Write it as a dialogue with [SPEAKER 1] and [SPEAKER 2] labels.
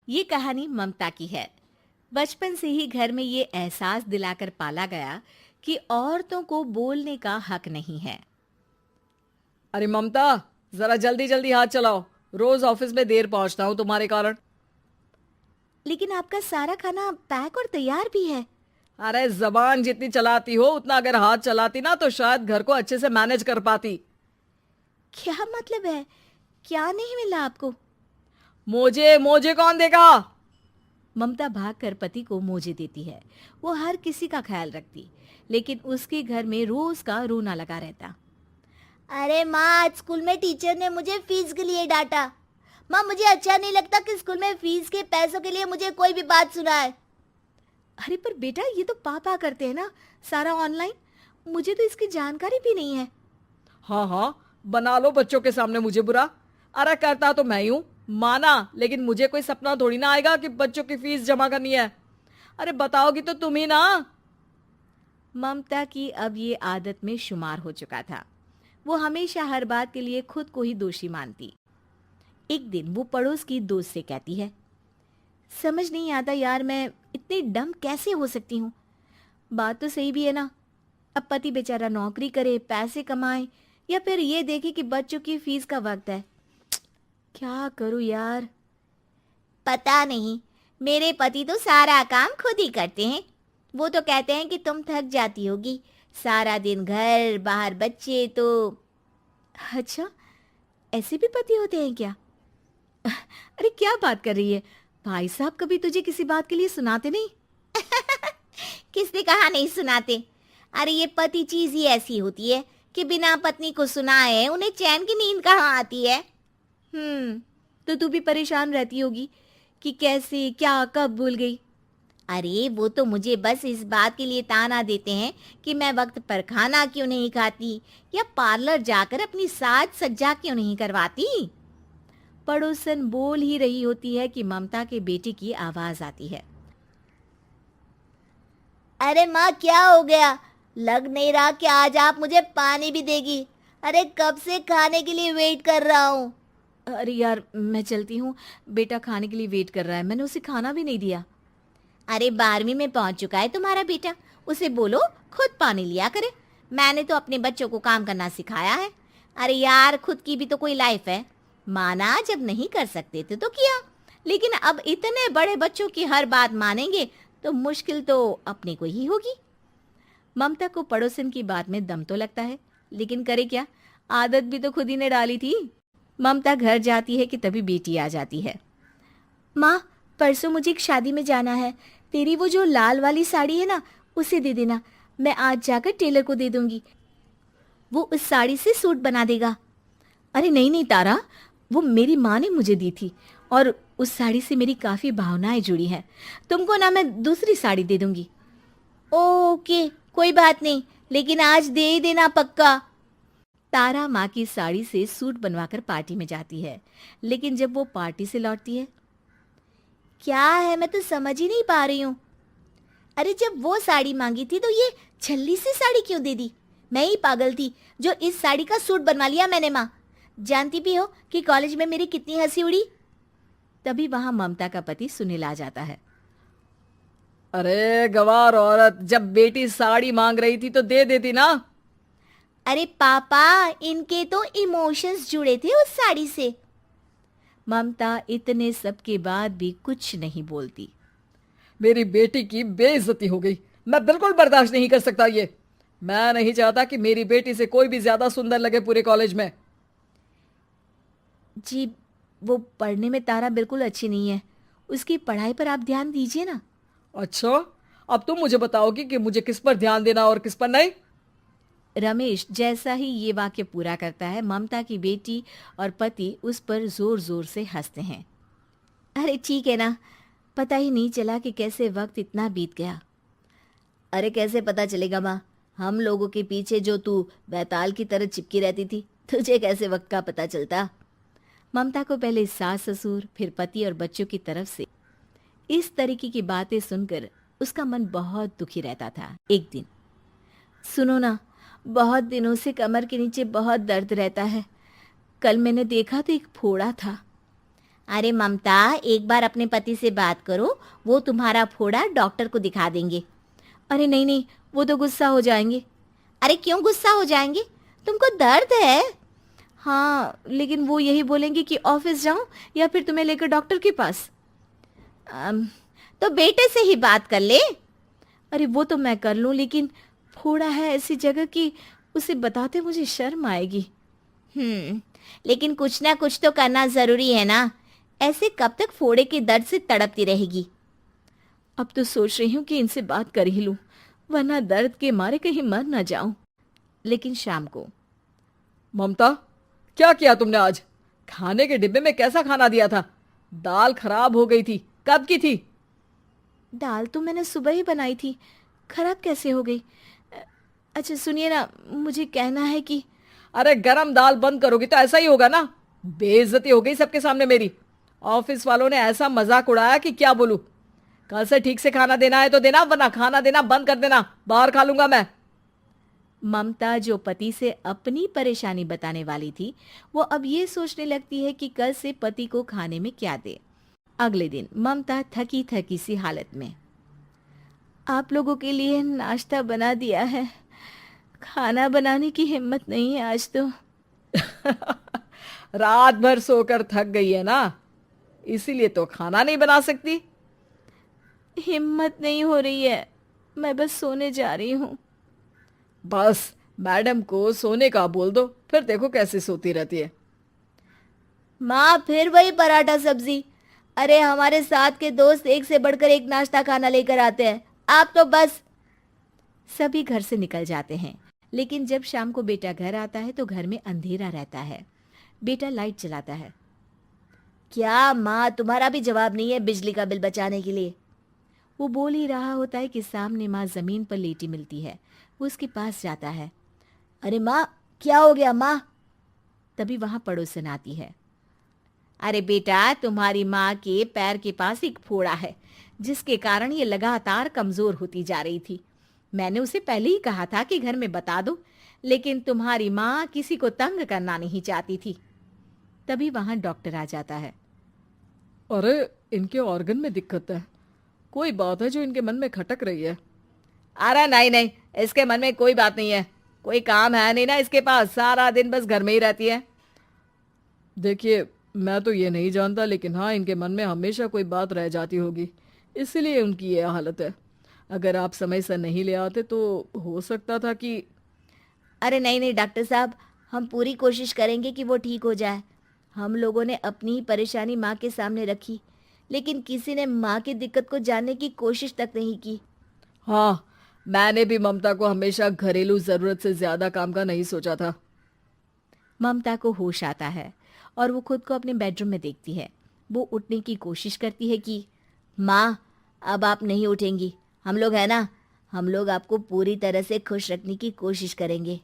[SPEAKER 1] ये कहानी ममता की है। बचपन से ही घर में ये एहसास दिलाकर पाला गया कि औरतों को बोलने का हक नहीं है।
[SPEAKER 2] अरे ममता, जरा जल्दी जल्दी हाथ चलाओ। रोज ऑफिस में देर पहुंचता हूँ तुम्हारे कारण।
[SPEAKER 1] लेकिन आपका सारा खाना पैक और तैयार भी है।
[SPEAKER 2] अरे जबान जितनी चलाती हो उतना अगर हाथ चलाती ना तो शायद घर को अच्छे से मैनेज कर पाती।
[SPEAKER 1] क्या मतलब है? क्या नहीं मिला आपको?
[SPEAKER 2] मोजे मोजे कौन देगा?
[SPEAKER 1] ममता भागकर पति को मोजे देती है। वो हर किसी का ख्याल रखती, लेकिन उसके घर में रोज का रोना लगा रहता।
[SPEAKER 3] अरे माँ, आज स्कूल में टीचर ने मुझे फीस के लिए डांटा। माँ, मुझे अच्छा नहीं लगता कि स्कूल में फीस के पैसों के लिए मुझे कोई भी बात सुनाए।
[SPEAKER 1] अरे पर बेटा, ये तो पापा करते हैं ना, सारा ऑनलाइन। मुझे तो इसकी जानकारी भी नहीं है।
[SPEAKER 2] हाँ हाँ, बना लो बच्चों के सामने मुझे बुरा। अरे करता तो मैं ही हूँ, माना, लेकिन मुझे कोई सपना थोड़ी ना आएगा कि बच्चों की फीस जमा करनी है। अरे बताओगी तो तुम ही ना।
[SPEAKER 1] ममता की अब ये आदत में शुमार हो चुका था। वो हमेशा हर बात के लिए खुद को ही दोषी मानती। एक दिन वो पड़ोस की दोस्त से कहती है, समझ नहीं आता यार, मैं इतनी डम कैसे हो सकती हूँ। बात तो सही भी है ना। अब पति बेचारा नौकरी करे, पैसे कमाए, या फिर ये देखे कि बच्चों की फीस का वक्त है। क्या करूँ यार।
[SPEAKER 3] पता नहीं, मेरे पति तो सारा काम खुद ही करते हैं। वो तो कहते हैं कि तुम थक जाती होगी, सारा दिन घर बाहर बच्चे तो।
[SPEAKER 1] अच्छा, ऐसे भी पति होते हैं क्या? अरे क्या बात कर रही है? भाई साहब कभी तुझे किसी बात के लिए सुनाते नहीं?
[SPEAKER 3] किसने कहा नहीं सुनाते? अरे ये पति चीज ही ऐसी होती है कि बिना पत्नी को सुनाए उन्हें चैन की नींद कहाँ आती है।
[SPEAKER 1] तो तू भी परेशान रहती होगी कि कैसे, क्या, कब भूल गई।
[SPEAKER 3] अरे वो तो मुझे बस इस बात के लिए ताना देते हैं कि मैं वक्त पर खाना क्यों नहीं खाती या पार्लर जाकर अपनी साज सज्जा क्यों नहीं करवाती।
[SPEAKER 1] पड़ोसन बोल ही रही होती है कि ममता के बेटे की आवाज आती है।
[SPEAKER 3] अरे माँ, क्या हो गया? लग नहीं रहा कि आज आप मुझे पानी भी देगी। अरे कब से खाने के लिए वेट कर रहा हूँ।
[SPEAKER 1] अरे यार, मैं चलती हूँ। बेटा खाने के लिए वेट कर रहा है, मैंने उसे खाना भी नहीं दिया।
[SPEAKER 3] अरे 12वीं में पहुंच चुका है तुम्हारा बेटा, उसे बोलो खुद पानी लिया करे। मैंने तो अपने बच्चों को काम करना सिखाया है। अरे यार, खुद की भी तो कोई लाइफ है। माना जब नहीं कर सकते थे तो किया, लेकिन अब इतने बड़े बच्चों की हर बात मानेंगे तो मुश्किल तो अपने को ही होगी।
[SPEAKER 1] ममता को पड़ोसन की बात में दम तो लगता है, लेकिन करे क्या, आदत भी तो खुद ही ने डाली थी। ममता घर जाती है कि तभी बेटी आ जाती है। माँ, परसों मुझे एक शादी में जाना है। तेरी वो जो लाल वाली साड़ी है ना, उसे दे देना। मैं आज जाकर टेलर को दे दूंगी, वो उस साड़ी से सूट बना देगा। अरे नहीं नहीं तारा, वो मेरी माँ ने मुझे दी थी और उस साड़ी से मेरी काफ़ी भावनाएं जुड़ी हैं। तुमको ना मैं दूसरी साड़ी दे दूंगी।
[SPEAKER 3] ओके, कोई बात नहीं, लेकिन आज दे ही देना पक्का।
[SPEAKER 1] तारा माँ की साड़ी से सूट बनवाकर पार्टी में जाती है, लेकिन जब वो पार्टी से लौटती है,
[SPEAKER 3] क्या है, मैं तो समझ ही नहीं पा रही हूँ। अरे जब वो साड़ी मांगी थी तो ये छल्ली सी साड़ी क्यों दे दी? मैं ही पागल थी जो इस साड़ी का सूट बनवा लिया मैंने। माँ, जानती भी हो कि कॉलेज में मेरी कितनी हंसी उड़ी।
[SPEAKER 1] तभी वहां ममता का पति सुनील आ जाता है।
[SPEAKER 2] अरे गवार औरत, जब बेटी साड़ी मांग रही थी तो दे देती ना।
[SPEAKER 3] अरे पापा, इनके तो इमोशंस जुड़े थे उस साड़ी से।
[SPEAKER 1] ममता इतने सब के बाद भी कुछ नहीं बोलती।
[SPEAKER 2] मेरी बेटी की बेइज्जती हो गई, मैं बिल्कुल बर्दाश्त नहीं कर सकता ये। मैं नहीं चाहता कि मेरी बेटी से कोई भी ज्यादा सुंदर लगे पूरे कॉलेज में।
[SPEAKER 1] जी, वो पढ़ने में तारा बिल्कुल अच्छी नहीं है, उसकी पढ़ाई पर आप ध्यान दीजिए ना।
[SPEAKER 2] अच्छा, अब तुम मुझे बताओगी कि मुझे किस पर ध्यान देना और किस पर नहीं।
[SPEAKER 1] रमेश जैसा ही ये वाक्य पूरा करता है, ममता की बेटी और पति उस पर जोर जोर से हंसते हैं। अरे ठीक है ना, पता ही नहीं चला कि कैसे वक्त इतना बीत गया।
[SPEAKER 3] अरे कैसे पता चलेगा माँ, हम लोगों के पीछे जो तू बैताल की तरह चिपकी रहती थी, तुझे कैसे वक्त का पता चलता?
[SPEAKER 1] ममता को पहले सास ससुर, फिर पति और बच्चों की तरफ से इस तरीके की बातें सुनकर उसका मन बहुत दुखी रहता था। एक दिन, सुनो ना, बहुत दिनों से कमर के नीचे बहुत दर्द रहता है। कल मैंने देखा तो एक फोड़ा था।
[SPEAKER 3] अरे ममता, एक बार अपने पति से बात करो, वो तुम्हारा फोड़ा डॉक्टर को दिखा देंगे।
[SPEAKER 1] अरे नहीं नहीं, वो तो गुस्सा हो जाएंगे।
[SPEAKER 3] अरे क्यों गुस्सा हो जाएंगे? तुमको दर्द है?
[SPEAKER 1] हाँ, लेकिन वो यही बोलेंगे कि ऑफिस जाऊं या फिर तुम्हें लेकर डॉक्टर के पास।
[SPEAKER 3] तो बेटे से ही बात कर ले।
[SPEAKER 1] अरे वो तो मैं कर लूं, लेकिन फोड़ा है ऐसी जगह कि उसे बताते मुझे शर्म आएगी।
[SPEAKER 3] लेकिन कुछ ना कुछ तो करना जरूरी है ना। ऐसे कब तक फोड़े के दर्द से तड़पती रहेगी?
[SPEAKER 1] अब तो सोच रही हूँ कि इनसे बात कर ही लूं, वरना दर्द के मारे कहीं मर ना जाऊं। लेकिन शाम को,
[SPEAKER 2] ममता, क्या किया तुमने आज? खाने के डिब्बे में कैसा खाना दिया था? दाल खराब हो गई थी। कब की थी?
[SPEAKER 1] दाल तो मैंने सुबह ही बनाई थी, खराब कैसे हो गई? अच्छा सुनिए ना, मुझे कहना है कि
[SPEAKER 2] अरे गरम दाल बंद करोगी तो ऐसा ही होगा ना। बेइज्जती हो गई सबके सामने मेरी। ऑफिस वालों ने ऐसा मजाक उड़ाया कि क्या बोलूं। कल से ठीक से खाना देना है तो देना, वरना खाना देना बंद कर देना। बाहर खा लूंगा मैं।
[SPEAKER 1] ममता, जो पति से अपनी परेशानी बताने वाली थी, वो अब ये सोचने लगती है कि कल से पति को खाने में क्या दे। अगले दिन ममता थकी थकी सी हालत में, आप लोगों के लिए नाश्ता बना दिया है, खाना बनाने की हिम्मत नहीं है आज तो।
[SPEAKER 2] रात भर सोकर थक गई है ना, इसीलिए तो खाना नहीं बना सकती।
[SPEAKER 1] हिम्मत नहीं हो रही है, मैं बस सोने जा रही हूँ।
[SPEAKER 2] बस मैडम को सोने का बोल दो, फिर देखो कैसे सोती रहती है।
[SPEAKER 3] माँ, फिर वही पराठा सब्जी। अरे हमारे साथ के दोस्त एक से बढ़कर एक नाश्ता खाना लेकर आते हैं, आप तो बस।
[SPEAKER 1] सभी घर से निकल जाते हैं, लेकिन जब शाम को बेटा घर आता है तो घर में अंधेरा रहता है। बेटा लाइट चलाता है।
[SPEAKER 3] क्या माँ, तुम्हारा भी जवाब नहीं है बिजली का बिल बचाने के लिए?
[SPEAKER 1] वो बोल ही रहा होता है कि सामने माँ जमीन पर लेटी मिलती है। वो उसके पास जाता है।
[SPEAKER 3] अरे माँ, क्या हो गया माँ?
[SPEAKER 1] तभी वहां पड़ोसन आती है।
[SPEAKER 3] अरे बेटा, तुम्हारी माँ के पैर के पास एक फोड़ा है,
[SPEAKER 1] जिसके कारण ये लगातार कमजोर होती जा रही थी। मैंने उसे पहले ही कहा था कि घर में बता दो, लेकिन तुम्हारी माँ किसी को तंग करना नहीं चाहती थी। तभी वहां डॉक्टर आ जाता है।
[SPEAKER 2] अरे इनके ऑर्गन में दिक्कत है, कोई बात है जो इनके मन में खटक रही है। अरे नहीं नहीं, इसके मन में कोई बात नहीं है। कोई काम है नहीं ना इसके पास, सारा दिन बस घर में ही रहती है। देखिए, मैं तो ये नहीं जानता, लेकिन हाँ, इनके मन में हमेशा कोई बात रह जाती होगी, इसीलिए उनकी ये हालत है। अगर आप समय से नहीं ले आते तो हो सकता था कि।
[SPEAKER 3] अरे नहीं नहीं डॉक्टर साहब, हम पूरी कोशिश करेंगे कि वो ठीक हो जाए। हम लोगों ने अपनी ही परेशानी माँ के सामने रखी, लेकिन किसी ने माँ की दिक्कत को जानने की कोशिश तक नहीं की।
[SPEAKER 2] हाँ, मैंने भी ममता को हमेशा घरेलू जरूरत से ज्यादा काम का नहीं सोचा था।
[SPEAKER 1] ममता को होश आता है और वो खुद को अपने बेडरूम में देखती है। वो उठने की कोशिश करती है कि
[SPEAKER 3] माँ, अब आप नहीं उठेंगी। हम लोग है ना, हम लोग आपको पूरी तरह से खुश रखने की कोशिश करेंगे।